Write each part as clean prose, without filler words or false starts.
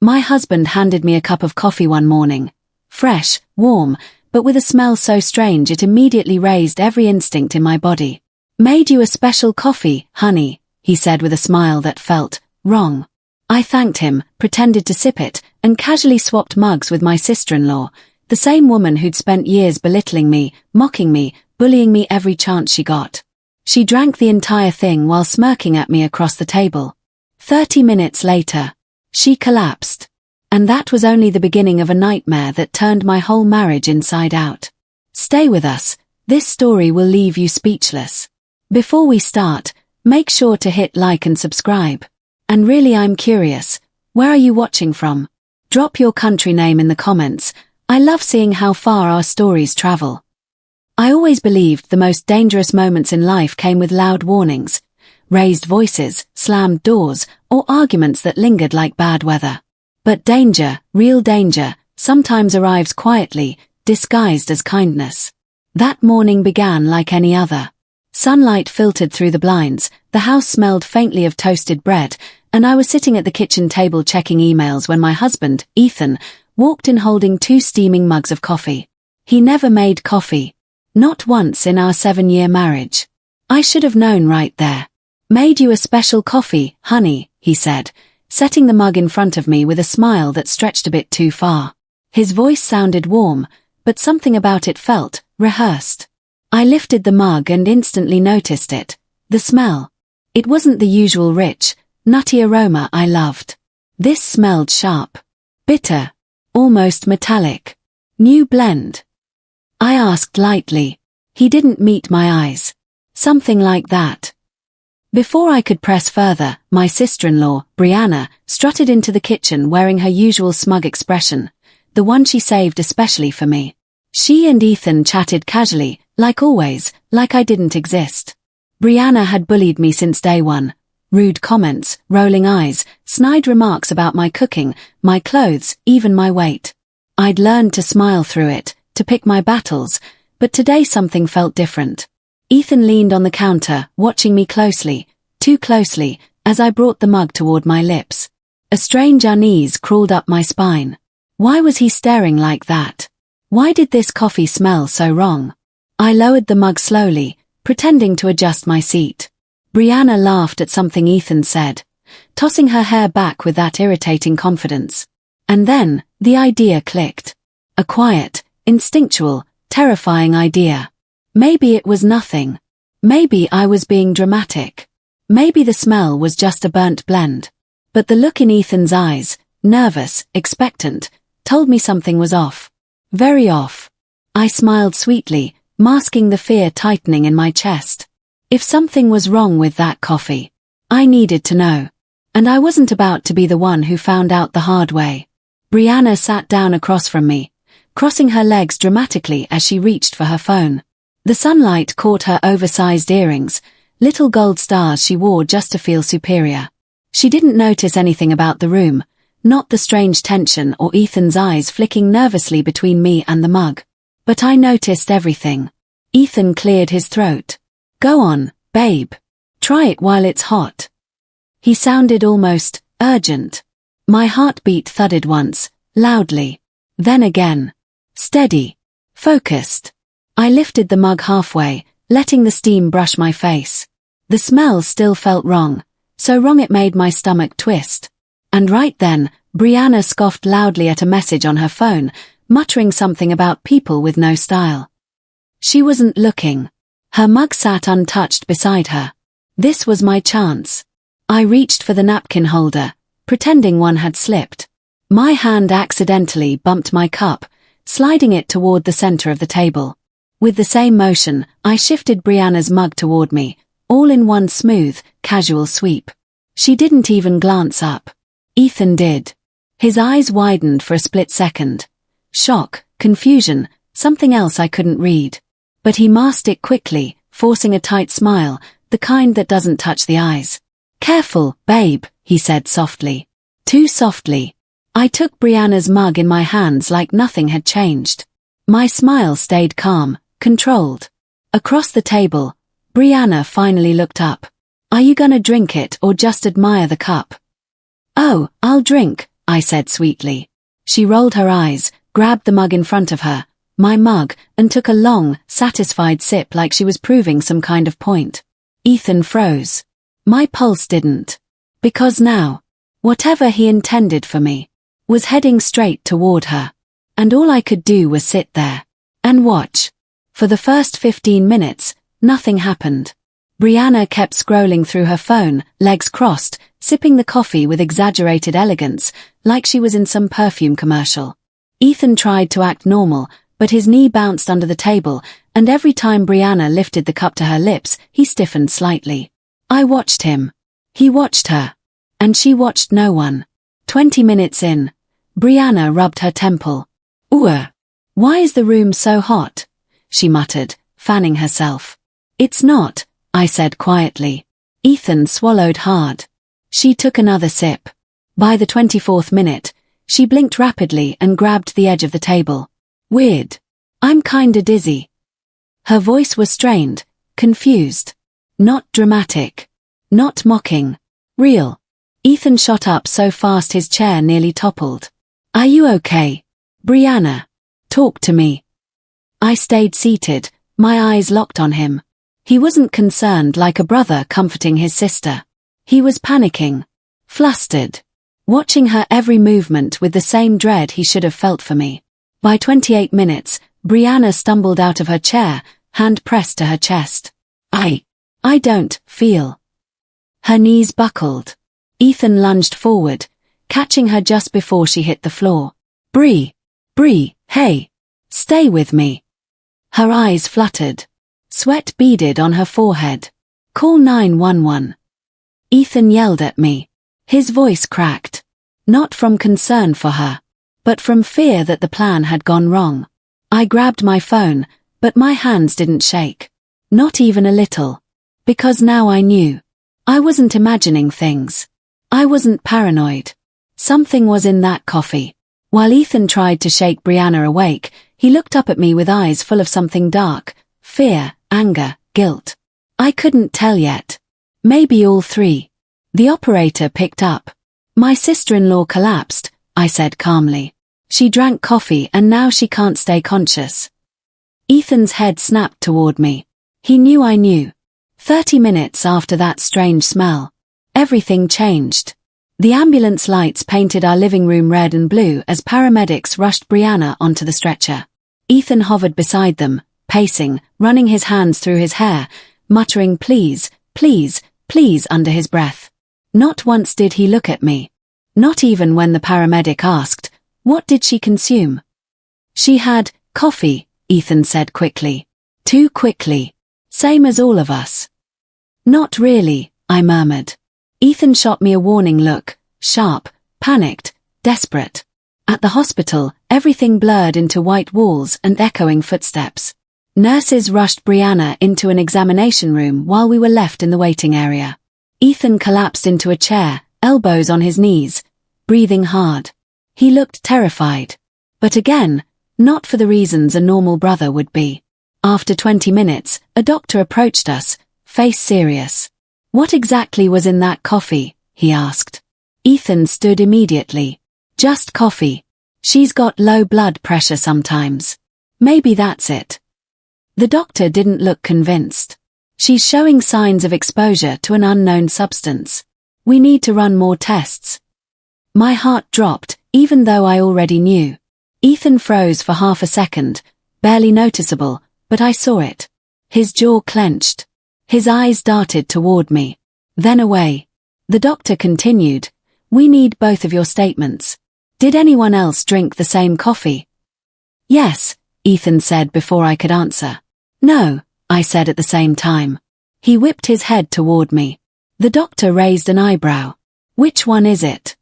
My husband handed me a cup of coffee one morning. Fresh, warm, but with a smell so strange it immediately raised every instinct in my body. "Made you a special coffee, honey," he said with a smile that felt wrong. I thanked him, pretended to sip it, and casually swapped mugs with my sister-in-law, the same woman who'd spent years belittling me, mocking me, bullying me every chance she got. She drank the entire thing while smirking at me across the table. 30 minutes later, she collapsed. And that was only the beginning of a nightmare that turned my whole marriage inside out. Stay with us, this story will leave you speechless. Before we start, make sure to hit like and subscribe. And really, I'm curious, where are you watching from? Drop your country name in the comments. I love seeing how far our stories travel. I always believed the most dangerous moments in life came with loud warnings, raised voices, slammed doors, or arguments that lingered like bad weather. But danger, real danger, sometimes arrives quietly, disguised as kindness. That morning began like any other. Sunlight filtered through the blinds, the house smelled faintly of toasted bread, and I was sitting at the kitchen table checking emails when my husband, Ethan, walked in holding 2 steaming mugs of coffee. He never made coffee. Not once in our 7-year marriage. I should have known right there. "Made you a special coffee, honey," he said, setting the mug in front of me with a smile that stretched a bit too far. His voice sounded warm, but something about it felt rehearsed. I lifted the mug and instantly noticed it. The smell. It wasn't the usual rich, nutty aroma I loved. This smelled sharp, bitter, almost metallic. New blend. I asked lightly. He didn't meet my eyes. Something like that. Before I could press further, my sister-in-law, Brianna, strutted into the kitchen wearing her usual smug expression, the one she saved especially for me. She and Ethan chatted casually, like always, like I didn't exist. Brianna had bullied me since day one. Rude comments, rolling eyes, snide remarks about my cooking, my clothes, even my weight. I'd learned to smile through it, to pick my battles, but today something felt different. Ethan leaned on the counter, watching me closely, too closely, as I brought the mug toward my lips. A strange unease crawled up my spine. Why was he staring like that? Why did this coffee smell so wrong? I lowered the mug slowly, pretending to adjust my seat. Brianna laughed at something Ethan said, tossing her hair back with that irritating confidence. And then, the idea clicked. A quiet, instinctual, terrifying idea. Maybe it was nothing. Maybe I was being dramatic. Maybe the smell was just a burnt blend. But the look in Ethan's eyes, nervous, expectant, told me something was off. Very off. I smiled sweetly, masking the fear tightening in my chest. If something was wrong with that coffee, I needed to know. And I wasn't about to be the one who found out the hard way. Brianna sat down across from me, crossing her legs dramatically as she reached for her phone. The sunlight caught her oversized earrings, little gold stars she wore just to feel superior. She didn't notice anything about the room, not the strange tension or Ethan's eyes flicking nervously between me and the mug. But I noticed everything. Ethan cleared his throat. "Go on, babe. Try it while it's hot." He sounded almost urgent. My heartbeat thudded once, loudly. Then again. Steady. Focused. I lifted the mug halfway, letting the steam brush my face. The smell still felt wrong, so wrong it made my stomach twist. And right then, Brianna scoffed loudly at a message on her phone, muttering something about people with no style. She wasn't looking. Her mug sat untouched beside her. This was my chance. I reached for the napkin holder, pretending one had slipped. My hand accidentally bumped my cup, sliding it toward the center of the table. With the same motion, I shifted Brianna's mug toward me, all in one smooth, casual sweep. She didn't even glance up. Ethan did. His eyes widened for a split second. Shock, confusion, something else I couldn't read. But he masked it quickly, forcing a tight smile, the kind that doesn't touch the eyes. "Careful, babe," he said softly. Too softly. I took Brianna's mug in my hands like nothing had changed. My smile stayed calm, controlled. Across the table, Brianna finally looked up. "Are you gonna drink it or just admire the cup?" "Oh, I'll drink," I said sweetly. She rolled her eyes, grabbed the mug in front of her, my mug, and took a long, satisfied sip like she was proving some kind of point. Ethan froze. My pulse didn't. Because now, whatever he intended for me, was heading straight toward her. And all I could do was sit there and watch. For the first 15 minutes, nothing happened. Brianna kept scrolling through her phone, legs crossed, sipping the coffee with exaggerated elegance, like she was in some perfume commercial. Ethan tried to act normal, but his knee bounced under the table, and every time Brianna lifted the cup to her lips, he stiffened slightly. I watched him. He watched her. And she watched no one. 20 minutes in, Brianna rubbed her temple. Ooh. Why is the room so hot? She muttered, fanning herself. It's not, I said quietly. Ethan swallowed hard. She took another sip. By the 24th minute, she blinked rapidly and grabbed the edge of the table. Weird. I'm kinda dizzy. Her voice was strained, confused. Not dramatic. Not mocking. Real. Ethan shot up so fast his chair nearly toppled. Are you okay? Brianna. Talk to me. I stayed seated, my eyes locked on him. He wasn't concerned like a brother comforting his sister. He was panicking. Flustered. Watching her every movement with the same dread he should have felt for me. By 28 minutes, Brianna stumbled out of her chair, hand pressed to her chest. I don't feel. Her knees buckled. Ethan lunged forward, catching her just before she hit the floor. Bree, hey, stay with me. Her eyes fluttered. Sweat beaded on her forehead. Call 911. Ethan yelled at me. His voice cracked. Not from concern for her, but from fear that the plan had gone wrong. I grabbed my phone, but my hands didn't shake. Not even a little. Because now I knew. I wasn't imagining things. I wasn't paranoid. Something was in that coffee. While Ethan tried to shake Brianna awake, he looked up at me with eyes full of something dark. Fear, anger, guilt. I couldn't tell yet. Maybe all three. The operator picked up. My sister-in-law collapsed, I said calmly. She drank coffee and now she can't stay conscious. Ethan's head snapped toward me. He knew I knew. 30 minutes after that strange smell, everything changed. The ambulance lights painted our living room red and blue as paramedics rushed Brianna onto the stretcher. Ethan hovered beside them, pacing, running his hands through his hair, muttering please, please, please under his breath. Not once did he look at me. Not even when the paramedic asked, what did she consume? She had coffee, Ethan said quickly. Too quickly. Same as all of us. Not really, I murmured. Ethan shot me a warning look, sharp, panicked, desperate. At the hospital, everything blurred into white walls and echoing footsteps. Nurses rushed Brianna into an examination room while we were left in the waiting area. Ethan collapsed into a chair, elbows on his knees, breathing hard. He looked terrified. But again, not for the reasons a normal brother would be. After 20 minutes, a doctor approached us, face serious. What exactly was in that coffee? He asked. Ethan stood immediately. Just coffee. She's got low blood pressure sometimes. Maybe that's it. The doctor didn't look convinced. She's showing signs of exposure to an unknown substance. We need to run more tests. My heart dropped, even though I already knew. Ethan froze for half a second, barely noticeable, but I saw it. His jaw clenched. His eyes darted toward me. Then away. The doctor continued, we need both of your statements. Did anyone else drink the same coffee? Yes, Ethan said before I could answer. No, I said at the same time. He whipped his head toward me. The doctor raised an eyebrow. Which one is it?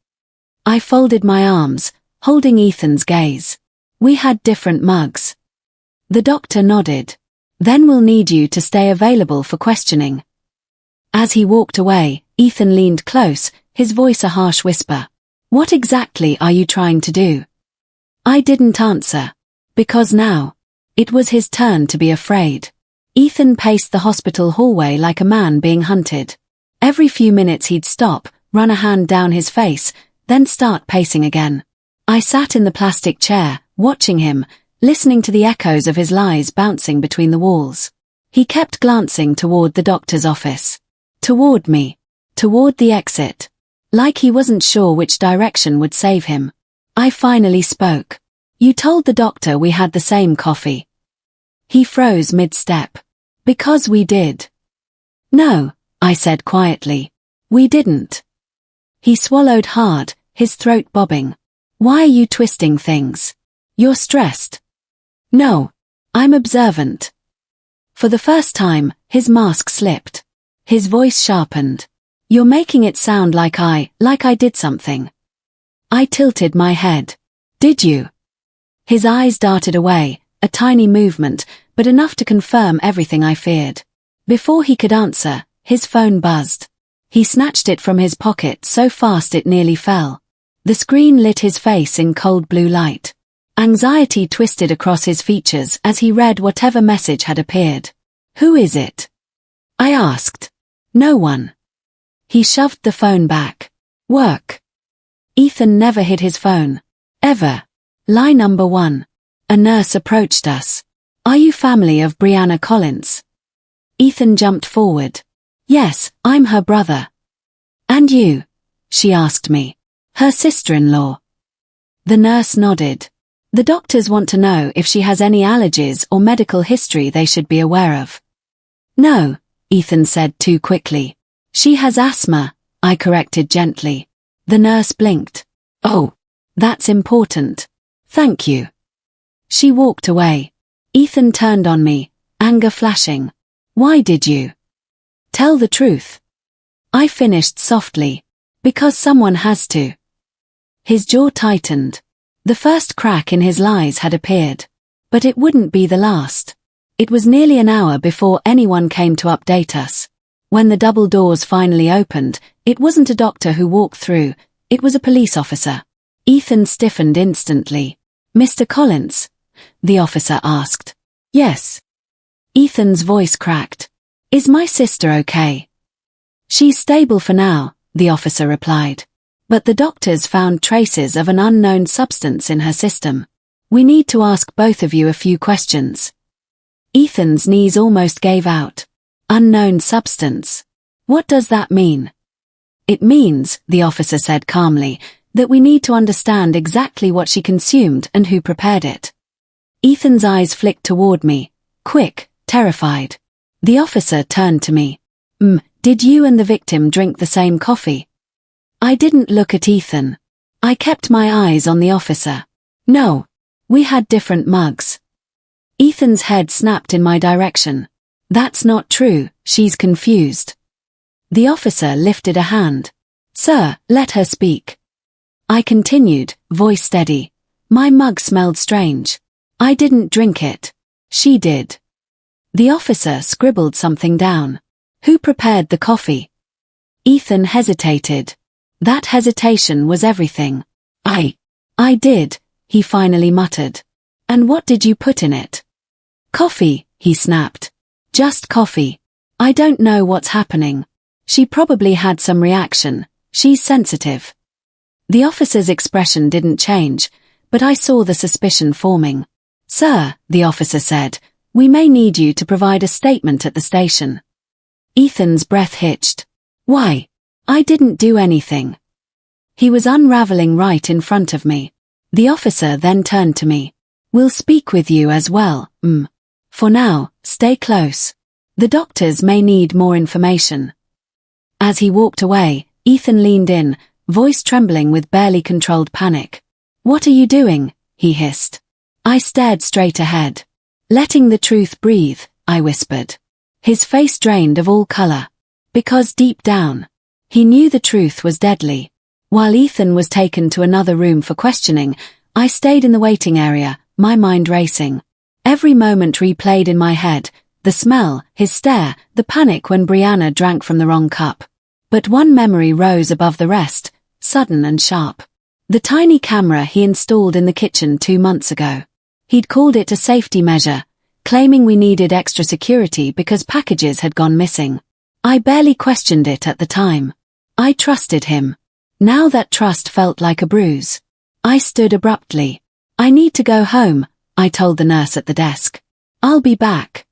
I folded my arms, holding Ethan's gaze. We had different mugs. The doctor nodded. Then we'll need you to stay available for questioning. As he walked away, Ethan leaned close, his voice a harsh whisper. What exactly are you trying to do? I didn't answer. Because now, it was his turn to be afraid. Ethan paced the hospital hallway like a man being hunted. Every few minutes he'd stop, run a hand down his face, then start pacing again. I sat in the plastic chair, watching him, listening to the echoes of his lies bouncing between the walls. He kept glancing toward the doctor's office. Toward me. Toward the exit. Like he wasn't sure which direction would save him. I finally spoke. You told the doctor we had the same coffee. He froze mid-step. Because we did. No, I said quietly. We didn't. He swallowed hard, his throat bobbing. Why are you twisting things? You're stressed. No. I'm observant. For the first time, his mask slipped. His voice sharpened. You're making it sound like I did something. I tilted my head. Did you? His eyes darted away, a tiny movement, but enough to confirm everything I feared. Before he could answer, his phone buzzed. He snatched it from his pocket so fast it nearly fell. The screen lit his face in cold blue light. Anxiety twisted across his features as he read whatever message had appeared. Who is it? I asked. No one. He shoved the phone back. Work. Ethan never hid his phone. Ever. Lie number 1. A nurse approached us. Are you family of Brianna Collins? Ethan jumped forward. Yes, I'm her brother. And you? She asked me. Her sister-in-law. The nurse nodded. The doctors want to know if she has any allergies or medical history they should be aware of. No, Ethan said too quickly. She has asthma, I corrected gently. The nurse blinked. Oh, that's important. Thank you. She walked away. Ethan turned on me, anger flashing. Why did you? Tell the truth. I finished softly. Because someone has to. His jaw tightened. The first crack in his lies had appeared. But it wouldn't be the last. It was nearly an hour before anyone came to update us. When the double doors finally opened, it wasn't a doctor who walked through, it was a police officer. Ethan stiffened instantly. Mr. Collins? The officer asked. Yes. Ethan's voice cracked. Is my sister okay? She's stable for now, the officer replied. But the doctors found traces of an unknown substance in her system. We need to ask both of you a few questions. Ethan's knees almost gave out. Unknown substance. What does that mean? It means, the officer said calmly, that we need to understand exactly what she consumed and who prepared it. Ethan's eyes flicked toward me, quick, terrified. The officer turned to me. Did you and the victim drink the same coffee? I didn't look at Ethan. I kept my eyes on the officer. No. We had different mugs. Ethan's head snapped in my direction. That's not true, she's confused. The officer lifted a hand. Sir, let her speak. I continued, voice steady. My mug smelled strange. I didn't drink it. She did. The officer scribbled something down. Who prepared the coffee? Ethan hesitated. That hesitation was everything. I did, he finally muttered. And what did you put in it? Coffee, he snapped. Just coffee. I don't know what's happening. She probably had some reaction. She's sensitive. The officer's expression didn't change, but I saw the suspicion forming. Sir, the officer said, we may need you to provide a statement at the station. Ethan's breath hitched. Why? I didn't do anything. He was unraveling right in front of me. The officer then turned to me. We'll speak with you as well, For now, stay close. The doctors may need more information. As he walked away, Ethan leaned in, voice trembling with barely controlled panic. What are you doing? He hissed. I stared straight ahead. Letting the truth breathe, I whispered. His face drained of all color. Because deep down, he knew the truth was deadly. While Ethan was taken to another room for questioning, I stayed in the waiting area, my mind racing. Every moment replayed in my head, the smell, his stare, the panic when Brianna drank from the wrong cup. But one memory rose above the rest, sudden and sharp. The tiny camera he installed in the kitchen 2 months ago. He'd called it a safety measure, claiming we needed extra security because packages had gone missing. I barely questioned it at the time. I trusted him. Now that trust felt like a bruise. I stood abruptly. "I need to go home," I told the nurse at the desk. "I'll be back."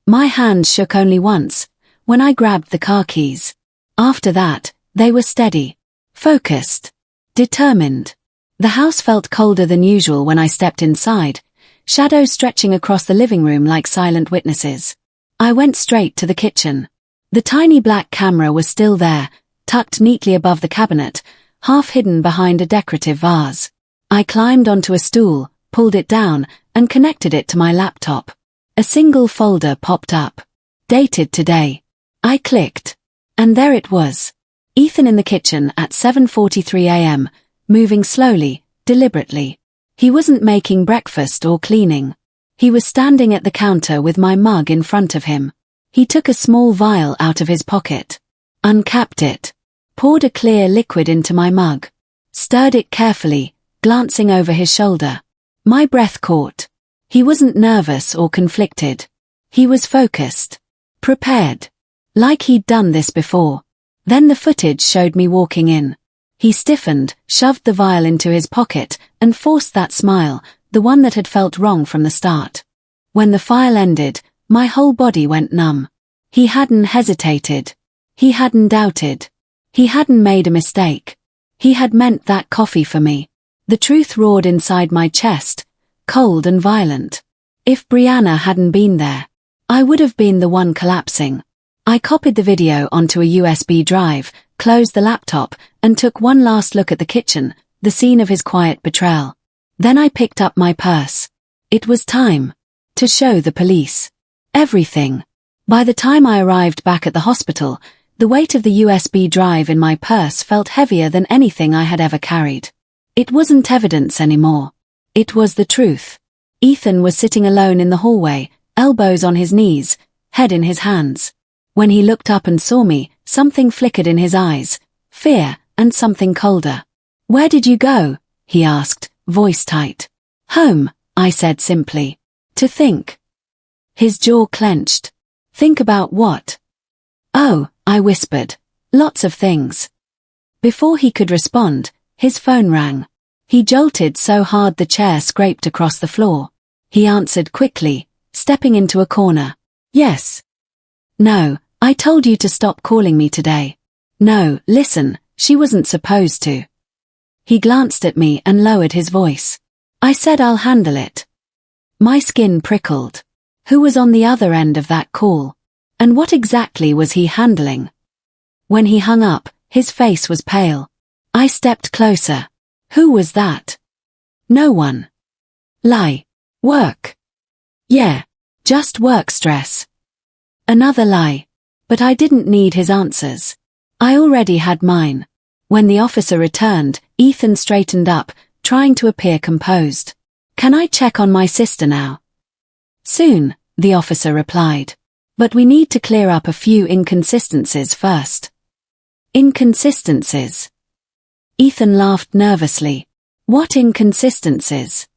My hand shook only once, when I grabbed the car keys. After that, they were steady, focused, determined. The house felt colder than usual when I stepped inside, shadows stretching across the living room like silent witnesses. I went straight to the kitchen. The tiny black camera was still there, tucked neatly above the cabinet, half hidden behind a decorative vase. I climbed onto a stool, pulled it down, and connected it to my laptop. A single folder popped up. Dated today. I clicked. And there it was. Ethan in the kitchen at 7:43 a.m., moving slowly, deliberately. He wasn't making breakfast or cleaning. He was standing at the counter with my mug in front of him. He took a small vial out of his pocket, uncapped it, poured a clear liquid into my mug, stirred it carefully, glancing over his shoulder. My breath caught. He wasn't nervous or conflicted. He was focused, prepared, like he'd done this before. Then the footage showed me walking in. He stiffened, shoved the vial into his pocket, and forced that smile, the one that had felt wrong from the start. When the file ended, my whole body went numb. He hadn't hesitated. He hadn't doubted. He hadn't made a mistake. He had meant that coffee for me. The truth roared inside my chest, cold and violent. If Brianna hadn't been there, I would have been the one collapsing. I copied the video onto a USB drive, closed the laptop, and took one last look at the kitchen, the scene of his quiet betrayal. Then I picked up my purse. It was time to show the police everything. By the time I arrived back at the hospital, the weight of the USB drive in my purse felt heavier than anything I had ever carried. It wasn't evidence anymore. It was the truth. Ethan was sitting alone in the hallway, elbows on his knees, head in his hands. When he looked up and saw me, something flickered in his eyes, fear, and something colder. "Where did you go?" he asked, voice tight. "Home," I said simply. "To think." His jaw clenched. "Think about what?" "Oh," I whispered. "Lots of things." Before he could respond, his phone rang. He jolted so hard the chair scraped across the floor. He answered quickly, stepping into a corner. "Yes." "No, I told you to stop calling me today." "No, listen, she wasn't supposed to." He glanced at me and lowered his voice. "I said I'll handle it." My skin prickled. Who was on the other end of that call? And what exactly was he handling? When he hung up, his face was pale. I stepped closer. Who was that? No one. Lie. Work. Yeah, just work stress. Another lie. But I didn't need his answers. I already had mine. When the officer returned, Ethan straightened up, trying to appear composed. "Can I check on my sister now?" "Soon," the officer replied. "But we need to clear up a few inconsistencies first." "Inconsistencies?" Ethan laughed nervously. "What inconsistencies?"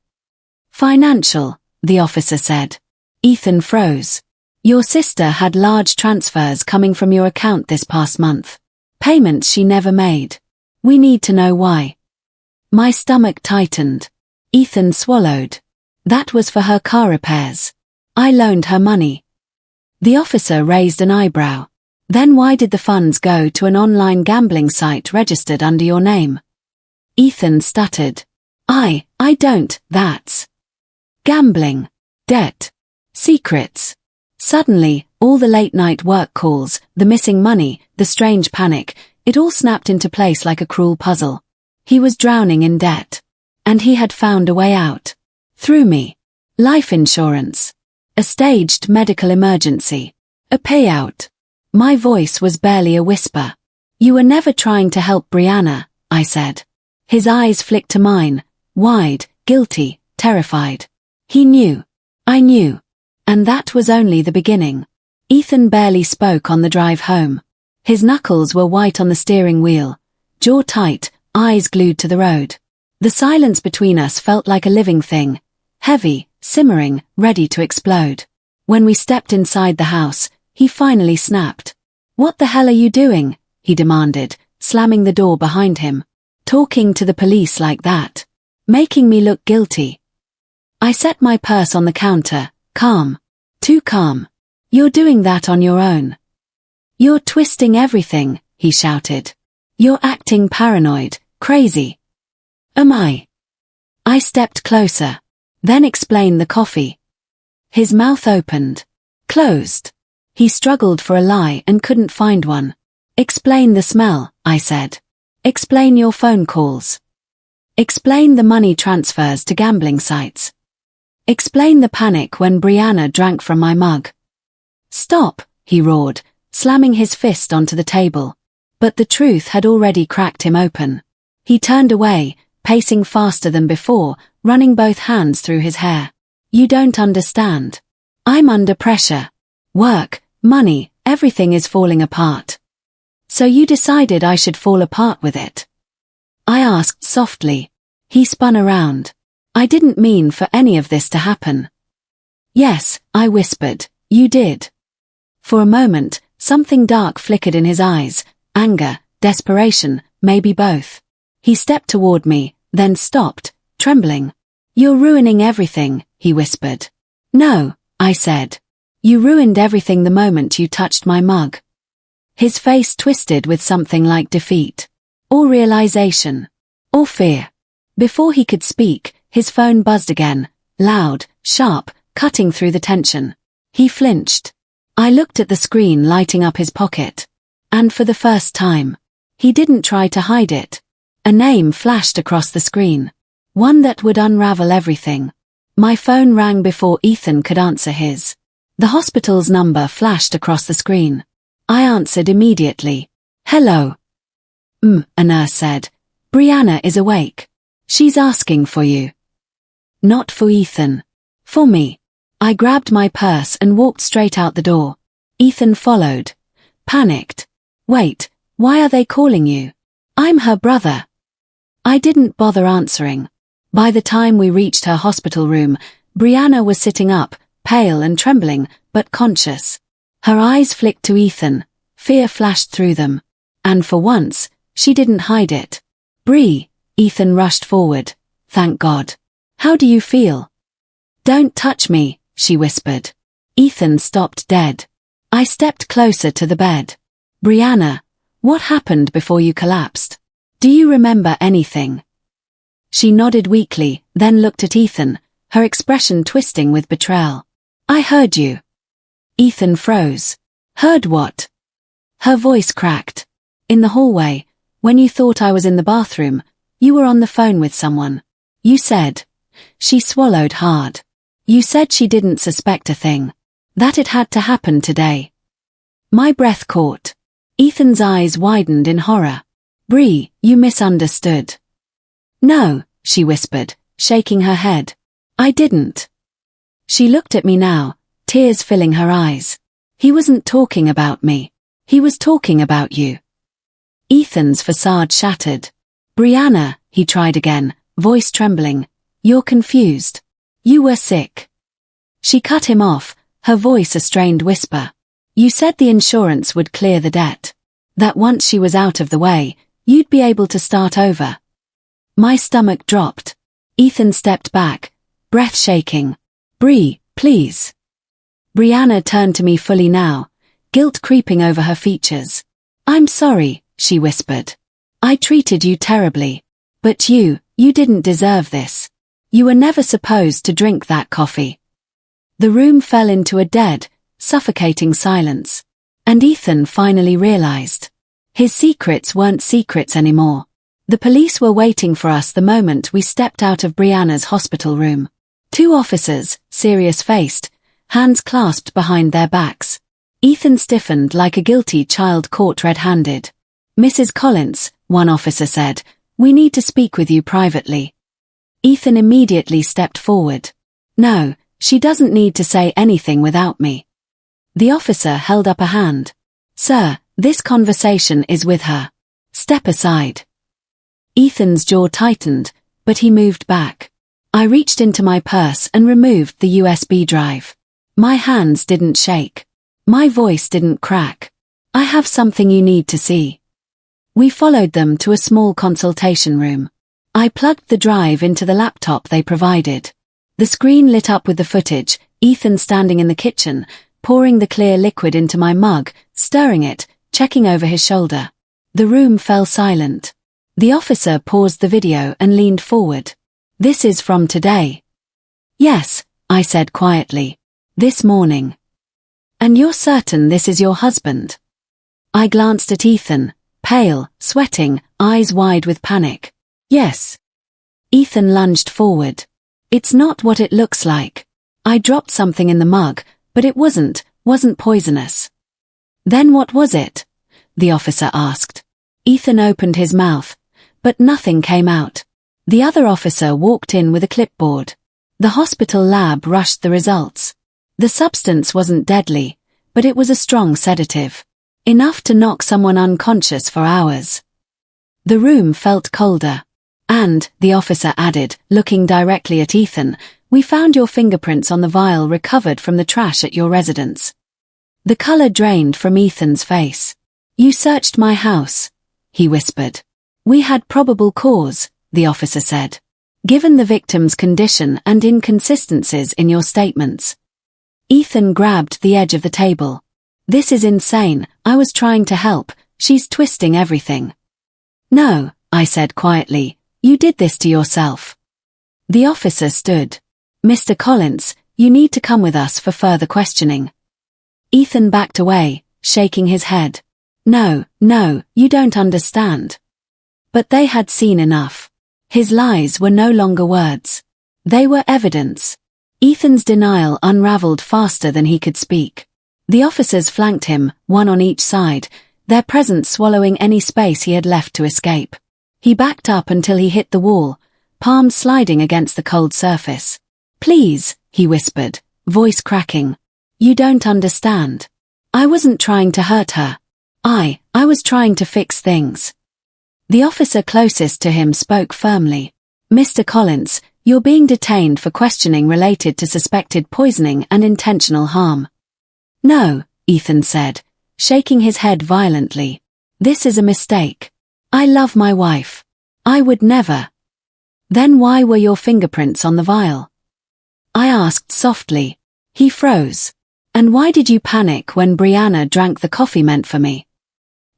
"Financial," the officer said. Ethan froze. "Your sister had large transfers coming from your account this past month. Payments she never made. We need to know why." My stomach tightened. Ethan swallowed. "That was for her car repairs. I loaned her money." The officer raised an eyebrow. "Then why did the funds go to an online gambling site registered under your name?" Ethan stuttered. I don't, that's gambling, debt, secrets." Suddenly, all the late-night work calls, the missing money, the strange panic, it all snapped into place like a cruel puzzle. He was drowning in debt. And he had found a way out. Through me. Life insurance. A staged medical emergency. A payout. My voice was barely a whisper. "You were never trying to help Brianna," I said. His eyes flicked to mine, wide, guilty, terrified. He knew. I knew. And that was only the beginning. Ethan barely spoke on the drive home. His knuckles were white on the steering wheel, jaw tight, eyes glued to the road. The silence between us felt like a living thing, heavy, simmering, ready to explode. When we stepped inside the house, he finally snapped. "What the hell are you doing?" he demanded, slamming the door behind him. Talking to the police like that. Making me look guilty. I set my purse on the counter, calm. Too calm. You're doing that on your own. You're twisting everything, he shouted. You're acting paranoid, crazy. Am I? I stepped closer. Then explain the coffee. His mouth opened. Closed. He struggled for a lie and couldn't find one. Explain the smell, I said. Explain your phone calls. Explain the money transfers to gambling sites. Explain the panic when Brianna drank from my mug. Stop, he roared, slamming his fist onto the table. But the truth had already cracked him open. He turned away, pacing faster than before, running both hands through his hair. You don't understand. I'm under pressure. Work, money, everything is falling apart. So you decided I should fall apart with it? I asked softly. He spun around. I didn't mean for any of this to happen. Yes, I whispered, you did. For a moment, something dark flickered in his eyes, anger, desperation, maybe both. He stepped toward me, then stopped, trembling. You're ruining everything, he whispered. No, I said. You ruined everything the moment you touched my mug. His face twisted with something like defeat. Or realization. Or fear. Before he could speak, his phone buzzed again, loud, sharp, cutting through the tension. He flinched. I looked at the screen lighting up his pocket. And for the first time, he didn't try to hide it. A name flashed across the screen. One that would unravel everything. My phone rang before Ethan could answer his. The hospital's number flashed across the screen. I answered immediately. Hello. A nurse said. Brianna is awake. She's asking for you. Not for Ethan. For me. I grabbed my purse and walked straight out the door. Ethan followed. Panicked. Wait, why are they calling you? I'm her brother. I didn't bother answering. By the time we reached her hospital room, Brianna was sitting up, pale and trembling, but conscious. Her eyes flicked to Ethan. Fear flashed through them. And for once, she didn't hide it. Bree, Ethan rushed forward. Thank God. How do you feel? Don't touch me, she whispered. Ethan stopped dead. I stepped closer to the bed. Brianna, what happened before you collapsed? Do you remember anything? She nodded weakly, then looked at Ethan, her expression twisting with betrayal. I heard you. Ethan froze. Heard what? Her voice cracked. In the hallway, when you thought I was in the bathroom, you were on the phone with someone. You said. She swallowed hard. You said she didn't suspect a thing. That it had to happen today. My breath caught. Ethan's eyes widened in horror. Bree, you misunderstood. No, she whispered, shaking her head. I didn't. She looked at me now, tears filling her eyes. He wasn't talking about me. He was talking about you. Ethan's facade shattered. Brianna, he tried again, voice trembling. You're confused. You were sick. She cut him off, her voice a strained whisper. You said the insurance would clear the debt. That once she was out of the way, you'd be able to start over. My stomach dropped. Ethan stepped back, breath shaking. Bree, please. Brianna turned to me fully now, guilt creeping over her features. I'm sorry, she whispered. I treated you terribly. But you didn't deserve this. You were never supposed to drink that coffee. The room fell into a dead, suffocating silence. And Ethan finally realized. His secrets weren't secrets anymore. The police were waiting for us the moment we stepped out of Brianna's hospital room. 2 officers, serious-faced, hands clasped behind their backs. Ethan stiffened like a guilty child caught red-handed. Mrs. Collins, one officer said, we need to speak with you privately. Ethan immediately stepped forward. No, she doesn't need to say anything without me. The officer held up a hand. Sir, this conversation is with her. Step aside. Ethan's jaw tightened, but he moved back. I reached into my purse and removed the USB drive. My hands didn't shake. My voice didn't crack. I have something you need to see. We followed them to a small consultation room. I plugged the drive into the laptop they provided. The screen lit up with the footage, Ethan standing in the kitchen, pouring the clear liquid into my mug, stirring it, checking over his shoulder. The room fell silent. The officer paused the video and leaned forward. "This is from today." "Yes," I said quietly. "This morning." "And you're certain this is your husband?" I glanced at Ethan, pale, sweating, eyes wide with panic. "Yes." Ethan lunged forward. "It's not what it looks like. I dropped something in the mug, but it wasn't poisonous." "Then what was it?" the officer asked. Ethan opened his mouth, but nothing came out. The other officer walked in with a clipboard. The hospital lab rushed the results. The substance wasn't deadly, but it was a strong sedative. Enough to knock someone unconscious for hours. The room felt colder. "And," the officer added, looking directly at Ethan, "we found your fingerprints on the vial recovered from the trash at your residence." The color drained from Ethan's face. "You searched my house," he whispered. "We had probable cause," the officer said, "given the victim's condition and inconsistencies in your statements." Ethan grabbed the edge of the table. "This is insane. I was trying to help. She's twisting everything." "No," I said quietly, "you did this to yourself." The officer stood. "Mr. Collins, you need to come with us for further questioning." Ethan backed away, shaking his head. No, you don't understand." But they had seen enough. His lies were no longer words. They were evidence. Ethan's denial unraveled faster than he could speak. The officers flanked him, one on each side, their presence swallowing any space he had left to escape. He backed up until he hit the wall, palms sliding against the cold surface. "Please," he whispered, voice cracking. "You don't understand. I wasn't trying to hurt her. I was trying to fix things." The officer closest to him spoke firmly. "Mr. Collins, you're being detained for questioning related to suspected poisoning and intentional harm." "No," Ethan said, shaking his head violently. "This is a mistake. I love my wife. I would never." "Then why were your fingerprints on the vial?" I asked softly. He froze. "And why did you panic when Brianna drank the coffee meant for me?"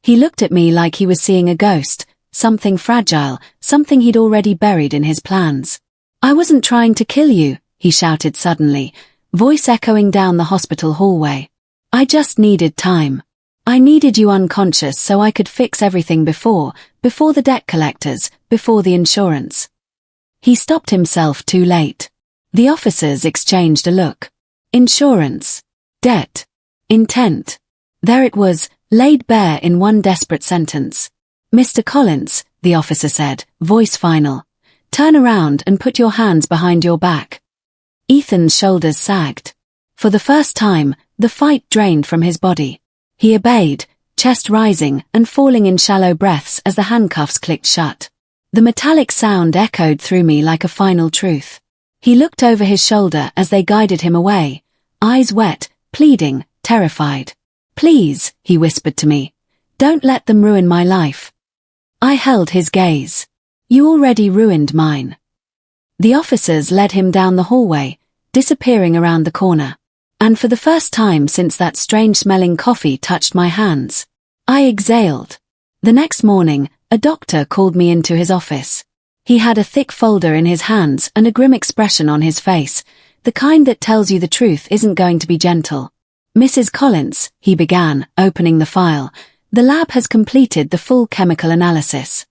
He looked at me like he was seeing a ghost, something fragile, something he'd already buried in his plans. "I wasn't trying to kill you," he shouted suddenly, voice echoing down the hospital hallway. "I just needed time. I needed you unconscious so I could fix everything before the debt collectors, before the insurance." He stopped himself too late. The officers exchanged a look. Insurance. Debt. Intent. There it was, laid bare in one desperate sentence. "Mr. Collins," the officer said, voice final. "Turn around and put your hands behind your back." Ethan's shoulders sagged. For the first time, the fight drained from his body. He obeyed, chest rising and falling in shallow breaths as the handcuffs clicked shut. The metallic sound echoed through me like a final truth. He looked over his shoulder as they guided him away, eyes wet, pleading, terrified. "Please," he whispered to me, "don't let them ruin my life." I held his gaze. "You already ruined mine." The officers led him down the hallway, disappearing around the corner. And for the first time since that strange-smelling coffee touched my hands, I exhaled. The next morning, a doctor called me into his office. He had a thick folder in his hands and a grim expression on his face, the kind that tells you the truth isn't going to be gentle. "Mrs. Collins," he began, opening the file, "the lab has completed the full chemical analysis."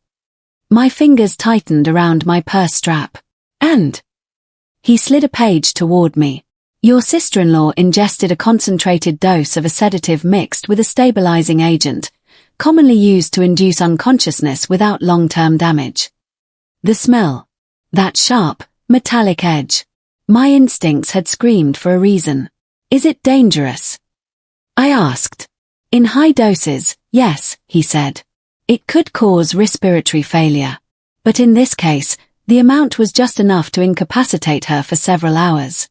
My fingers tightened around my purse strap. "And?" He slid a page toward me. "Your sister-in-law ingested a concentrated dose of a sedative mixed with a stabilizing agent, commonly used to induce unconsciousness without long-term damage." The smell. That sharp, metallic edge. My instincts had screamed for a reason. "Is it dangerous?" I asked. "In high doses, yes," he said. "It could cause respiratory failure. But in this case, the amount was just enough to incapacitate her for several hours."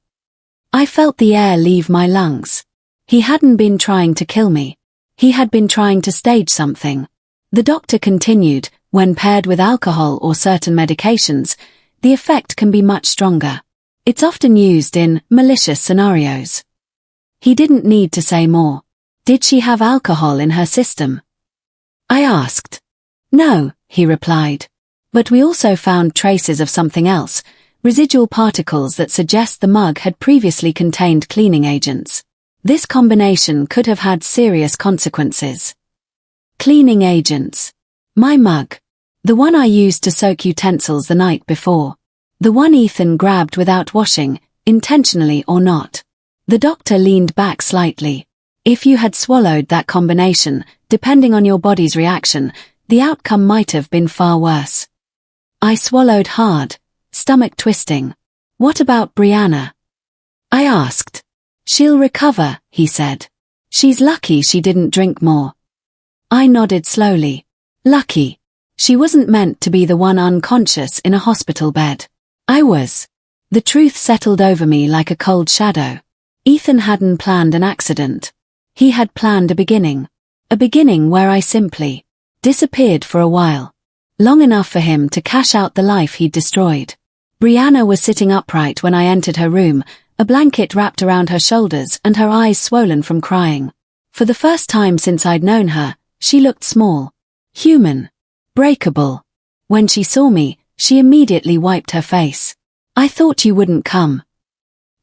I felt the air leave my lungs. He hadn't been trying to kill me. He had been trying to stage something. The doctor continued, when paired with alcohol or certain medications, the effect can be much stronger. It's often used in malicious scenarios. He didn't need to say more. Did she have alcohol in her system? I asked. No, he replied. But we also found traces of something else, residual particles that suggest the mug had previously contained cleaning agents. This combination could have had serious consequences. Cleaning agents. My mug. The one I used to soak utensils the night before. The one Ethan grabbed without washing, intentionally or not. The doctor leaned back slightly. If you had swallowed that combination, depending on your body's reaction, the outcome might have been far worse. I swallowed hard, stomach twisting. What about Brianna? I asked. She'll recover, he said. She's lucky she didn't drink more. I nodded slowly. Lucky. She wasn't meant to be the one unconscious in a hospital bed. I was. The truth settled over me like a cold shadow. Ethan hadn't planned an accident. He had planned a beginning. A beginning where I simply disappeared for a while. Long enough for him to cash out the life he'd destroyed. Brianna was sitting upright when I entered her room, a blanket wrapped around her shoulders and her eyes swollen from crying. For the first time since I'd known her, she looked small. Human. Breakable. When she saw me, she immediately wiped her face. I thought you wouldn't come.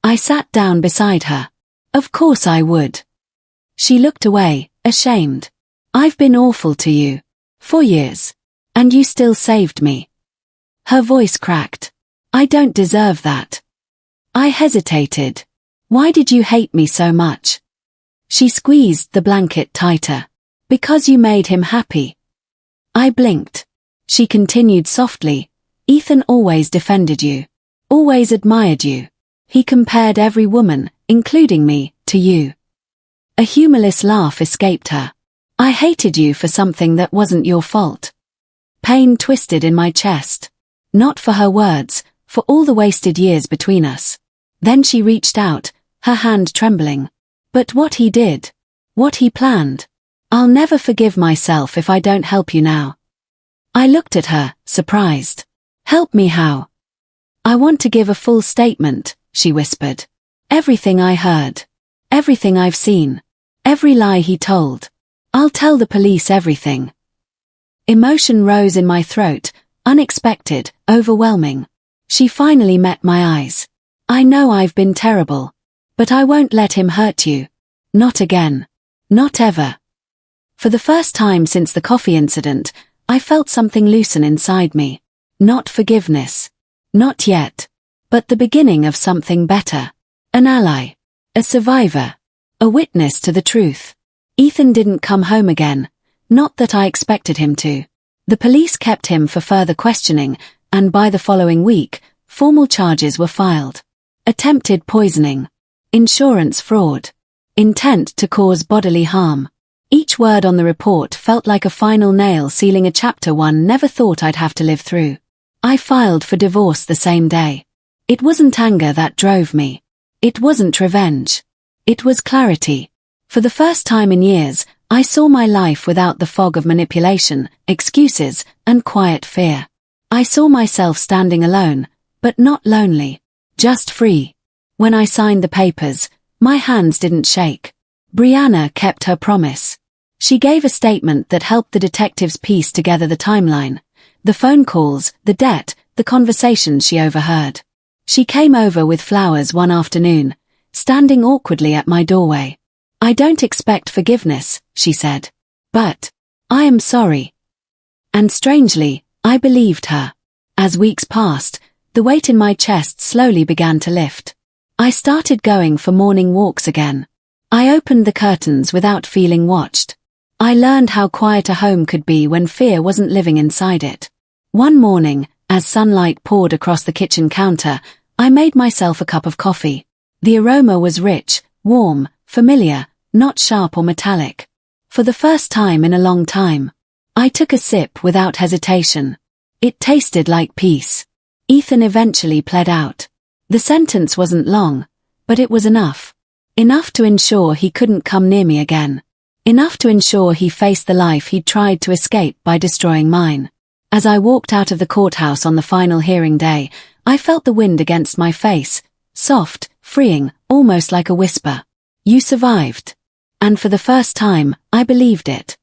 I sat down beside her. Of course I would. She looked away, ashamed. I've been awful to you. For years. And you still saved me. Her voice cracked. I don't deserve that. I hesitated. Why did you hate me so much? She squeezed the blanket tighter. Because you made him happy. I blinked. She continued softly. Ethan always defended you. Always admired you. He compared every woman, including me, to you. A humorless laugh escaped her. I hated you for something that wasn't your fault. Pain twisted in my chest. Not for her words, for all the wasted years between us. Then she reached out, her hand trembling. But what he did. What he planned. I'll never forgive myself if I don't help you now. I looked at her, surprised. Help me how? I want to give a full statement, she whispered. Everything I heard. Everything I've seen. Every lie he told. I'll tell the police everything. Emotion rose in my throat, unexpected, overwhelming. She finally met my eyes. I know I've been terrible. But I won't let him hurt you. Not again. Not ever. For the first time since the coffee incident, I felt something loosen inside me. Not forgiveness. Not yet. But the beginning of something better. An ally. A survivor. A witness to the truth. Ethan didn't come home again. Not that I expected him to. The police kept him for further questioning, and by the following week, formal charges were filed. Attempted poisoning. Insurance fraud. Intent to cause bodily harm. Each word on the report felt like a final nail sealing a chapter one never thought I'd have to live through. I filed for divorce the same day. It wasn't anger that drove me. It wasn't revenge. It was clarity. For the first time in years, I saw my life without the fog of manipulation, excuses, and quiet fear. I saw myself standing alone, but not lonely. Just free. When I signed the papers, my hands didn't shake. Brianna kept her promise. She gave a statement that helped the detectives piece together the timeline. The phone calls, the debt, the conversations she overheard. She came over with flowers one afternoon, standing awkwardly at my doorway. I don't expect forgiveness, she said. But I am sorry. And strangely, I believed her. As weeks passed, the weight in my chest slowly began to lift. I started going for morning walks again. I opened the curtains without feeling watched. I learned how quiet a home could be when fear wasn't living inside it. One morning, as sunlight poured across the kitchen counter, I made myself a cup of coffee. The aroma was rich, warm, familiar, not sharp or metallic. For the first time in a long time, I took a sip without hesitation. It tasted like peace. Ethan eventually pled out. The sentence wasn't long, but it was enough. Enough to ensure he couldn't come near me again. Enough to ensure he faced the life he'd tried to escape by destroying mine. As I walked out of the courthouse on the final hearing day, I felt the wind against my face, soft, freeing, almost like a whisper. You survived. And for the first time, I believed it.